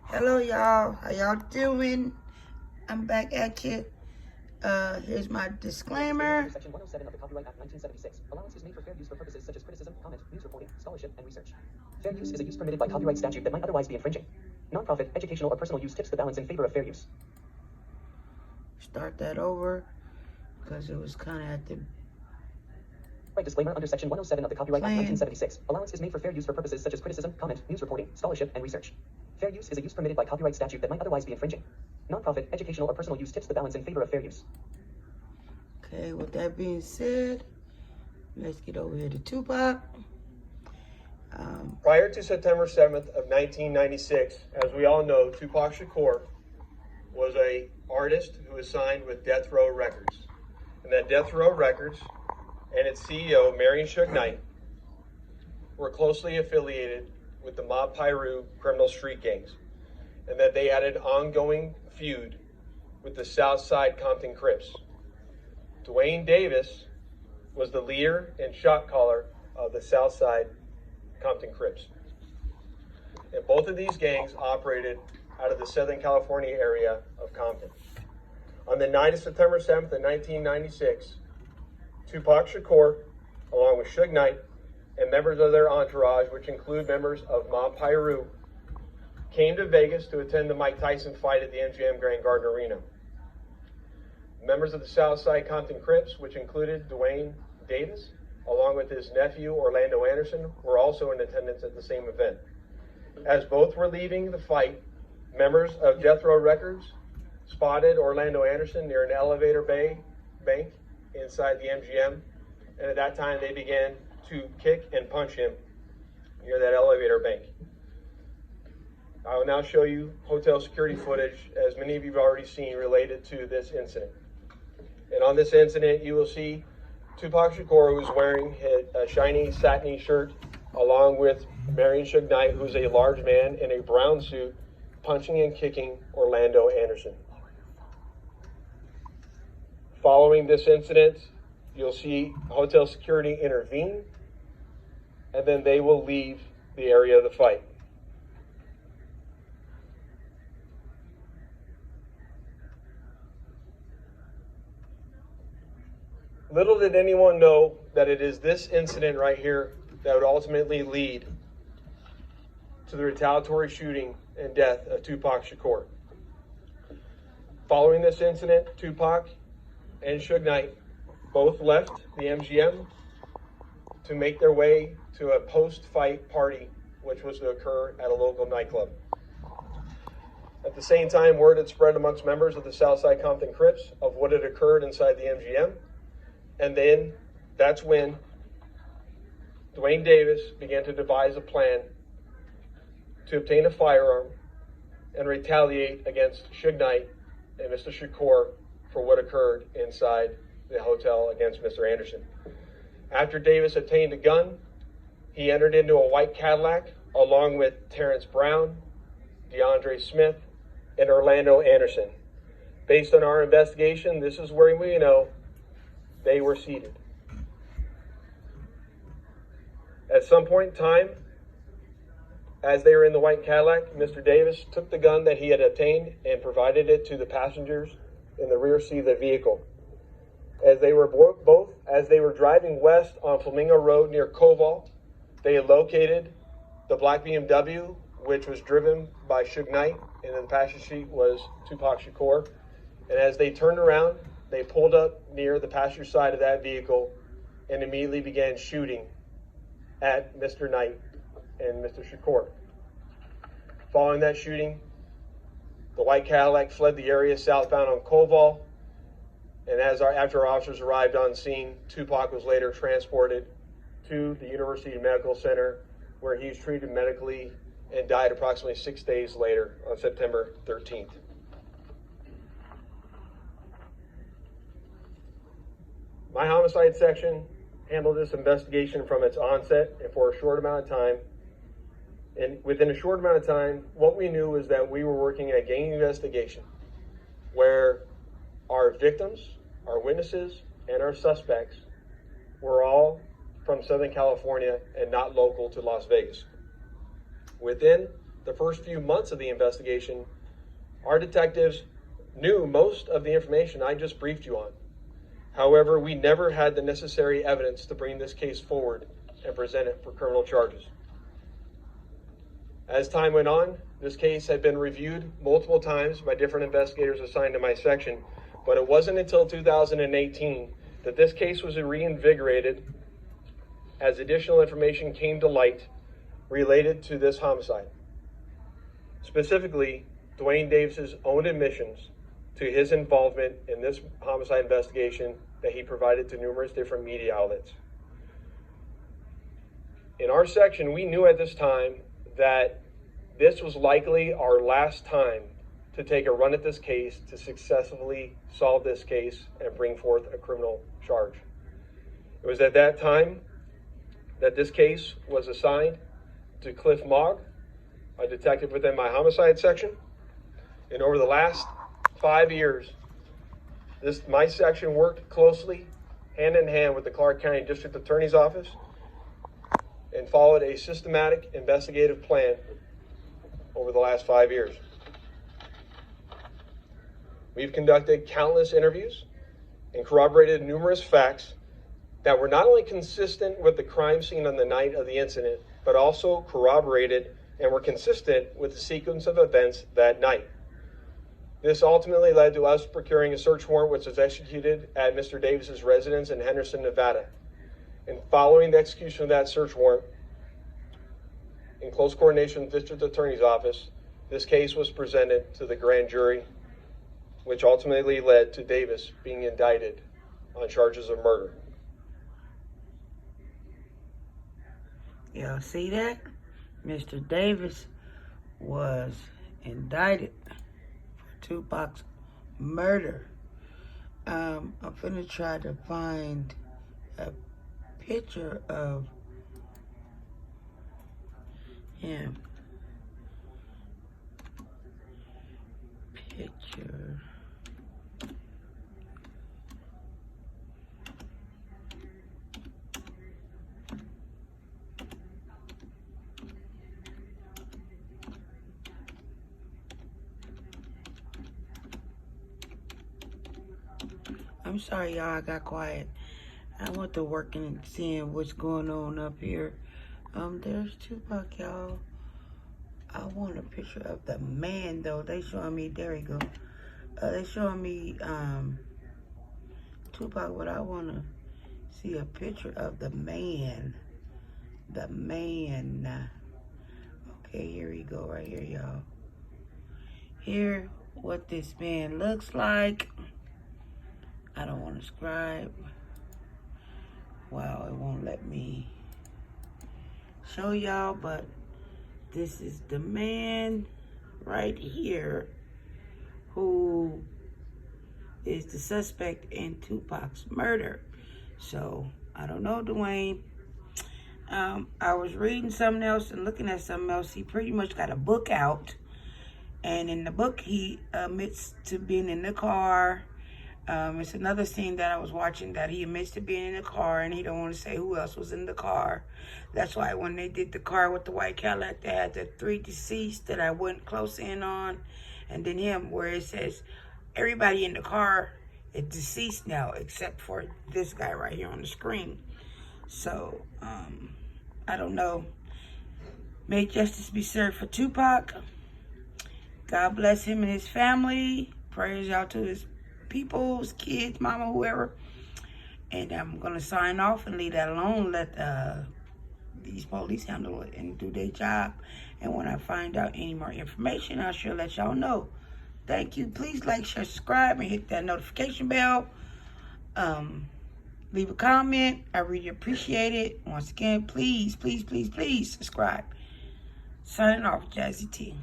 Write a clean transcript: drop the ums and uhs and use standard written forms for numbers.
Hello, y'all. How y'all doing? I'm back at you. Here's my disclaimer. Section 107 of the Copyright Act 1976. Allowance is made for fair use for purposes such as criticism, comment, news reporting, scholarship, and research. Fair use is a use permitted by copyright statute that might otherwise be infringing. Nonprofit, educational, or personal use tips the balance in favor of fair use. Start that over because it was kind of at the Right disclaimer under Section 107 of the Copyright Act 1976. Allowance is made for fair use for purposes such as criticism, comment, news reporting, scholarship, and research. Fair use is a use permitted by copyright statute that might otherwise be infringing. Nonprofit, educational, or personal use tips the balance in favor of fair use. Okay, with that being said, let's get over here to Tupac. Prior to September 7th of 1996, as we all know, Tupac Shakur was an artist who was signed with Death Row Records. And that Death Row Records and its CEO, Marion Suge Knight, were closely affiliated with the Mob Piru criminal street gangs, and that they had an ongoing feud with the Southside Compton Crips. Dwayne Davis was the leader and shot caller of the Southside Compton Crips. And both of these gangs operated out of the Southern California area of Compton. On the night of September 7th of 1996, Tupac Shakur, along with Suge Knight, and members of their entourage, which include members of Mob Piru, came to Vegas to attend the Mike Tyson fight at the MGM Grand Garden Arena. Members of the Southside Compton Crips, which included Dwayne Davis, along with his nephew Orlando Anderson, were also in attendance at the same event. As both were leaving the fight, members of Death Row Records spotted Orlando Anderson near an elevator bank inside the MGM, and at that time they began to kick and punch him near that elevator bank. I will now show you hotel security footage, as many of you have already seen, related to this incident. And on this incident, you will see Tupac Shakur, who is wearing a shiny satiny shirt, along with Marion Suge Knight, who's a large man in a brown suit, punching and kicking Orlando Anderson. Following this incident, you'll see hotel security intervene, and then they will leave the area of the fight. Little did anyone know that it is this incident right here that would ultimately lead to the retaliatory shooting and death of Tupac Shakur. Following this incident, Tupac and Suge Knight both left the MGM to make their way to a post-fight party, which was to occur at a local nightclub. At the same time, word had spread amongst members of the Southside Compton Crips of what had occurred inside the MGM. And then that's when Dwayne Davis began to devise a plan to obtain a firearm and retaliate against Suge Knight and Mr. Shakur for what occurred inside the hotel against Mr. Anderson. After Davis obtained a gun, he entered into a white Cadillac along with Terrence Brown, DeAndre Smith, and Orlando Anderson. Based on our investigation, this is where we know they were seated. At some point in time, as they were in the white Cadillac, Mr. Davis took the gun that he had obtained and provided it to the passengers in the rear seat of the vehicle. As they were driving west on Flamingo Road near Koval, they had located the black BMW, which was driven by Suge Knight, and in the passenger seat was Tupac Shakur. And as they turned around, they pulled up near the passenger side of that vehicle and immediately began shooting at Mr. Knight and Mr. Shakur. Following that shooting, the white Cadillac fled the area southbound on Koval, and after our officers arrived on scene, Tupac was later transported to the University Medical Center, where he was treated medically and died approximately 6 days later on September 13th. My homicide section handled this investigation from its onset and for a short amount of time. And within a short amount of time, what we knew was that we were working in a gang investigation where our victims, our witnesses, and our suspects were all from Southern California and not local to Las Vegas. Within the first few months of the investigation, our detectives knew most of the information I just briefed you on. However, we never had the necessary evidence to bring this case forward and present it for criminal charges. As time went on, this case had been reviewed multiple times by different investigators assigned to my section, but it wasn't until 2018 that this case was reinvigorated as additional information came to light related to this homicide. Specifically, Dwayne Davis's own admissions to his involvement in this homicide investigation that he provided to numerous different media outlets. In our section, we knew at this time that this was likely our last time to take a run at this case to successfully solve this case and bring forth a criminal charge. It was at that time that this case was assigned to Cliff Mogg, a detective within my homicide section. And over the last 5 years, my section worked closely, hand in hand with the Clark County District Attorney's Office, and followed a systematic investigative plan over the last 5 years. We've conducted countless interviews and corroborated numerous facts that were not only consistent with the crime scene on the night of the incident, but also corroborated and were consistent with the sequence of events that night. This ultimately led to us procuring a search warrant which was executed at Mr. Davis's residence in Henderson, Nevada. And following the execution of that search warrant, in close coordination with the District Attorney's Office, this case was presented to the grand jury, which ultimately led to Davis being indicted on charges of murder. Y'all see that? Mr. Davis was indicted for Tupac's murder. I'm finna try to find a picture of him. Picture. I'm sorry, y'all, I got quiet. I went to work and seeing what's going on up here. There's Tupac, y'all. I want a picture of the man, though. They showing me, there we go. They showing me Tupac, but I want to see a picture of the man. The man. Okay, here we go, right here, y'all. Here, what this man looks like. I don't want to scribe. Wow, it won't let me show y'all, but this is the man right here who is the suspect in Tupac's murder. So, I don't know, Dwayne. I was reading something else and looking at something else. He pretty much got a book out. And in the book, he admits to being in the car. It's another scene that I was watching that he admits to being in the car and he don't want to say who else was in the car. That's why when they did the car with the white Cadillac, they had the 3 deceased that I went close in on. And then him, where it says everybody in the car is deceased now except for this guy right here on the screen. So, I don't know. May justice be served for Tupac. God bless him and his family. Prayers out to his people, his kids, mama, whoever. And I'm going to sign off and leave that alone. Let these police handle it and do their job. And when I find out any more information, I'll sure let y'all know. Thank you. Please like, share, subscribe, and hit that notification bell. Leave a comment. I really appreciate it. Once again, please, please, please, please subscribe. Signing off, Jazzy T.